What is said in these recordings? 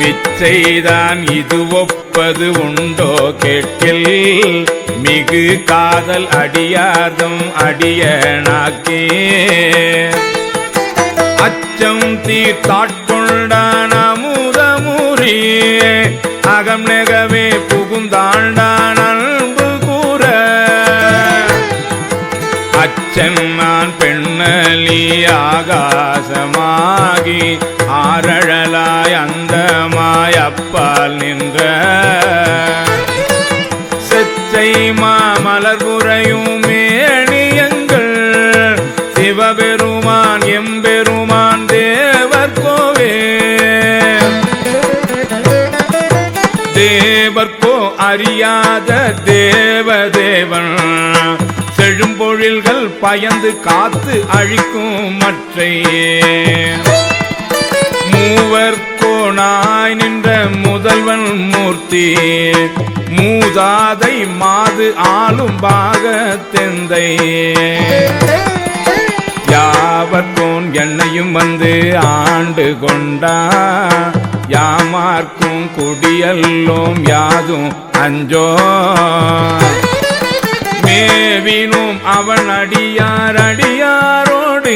விச்சைதான் இது ஒப்பது உண்டோ கேட்கில் மிகு காதல் அடியார்தம் அடியனாக்கே அச்சம் தீர்த்தாட்கொண்டான் அமுதமுறி அகம் நெகவே புகுந்தாண்டான் அன்பு கூற அச்சன் நான் பெண்ணலி ஆகாசமாகி ஆரழலாய் அந்தமாய் அப்பால் நின்ற செச்சை மாமலர்புரையும் மேனியங்கள் சிவபெருமான் எம்பெருமான் தேவர்கோவே தேவர்கோ அறியாத தேவதேவன் செழும்பொழில்கள் பயந்து காத்து அழிக்கும் மற்றையே மூவர்கோனாய் நின்ற முதல்வன் மூர்த்தி மூதாதை மாது ஆளும் பாகத்தெந்தை யாவர்கோன் என்னையும் வந்து ஆண்டு கொண்டா யாமார்க்கும் குடியல்லோம் யாதும் அஞ்சோ மேவினும் அவன் அடியார் அடியாரோடு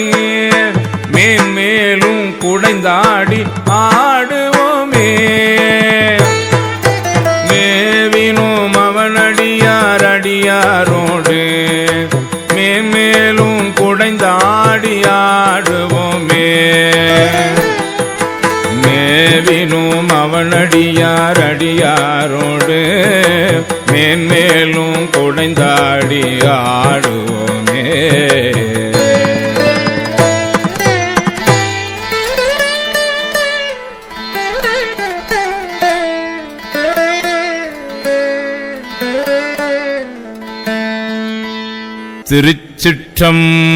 மேன்மேலும் குடைந்தாடி ஆடுவோமே மேவினும் அவன் அடியார் அடியாரோடு மேன்மேலும் குடைந்தாடி ஆடுவோமே மேவினும் அவனடியார் அடியாரோடு மேன்மேலும் குடைந்தாடி ஆடுவோமே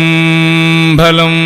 திருச்சிற்றம்பலம்.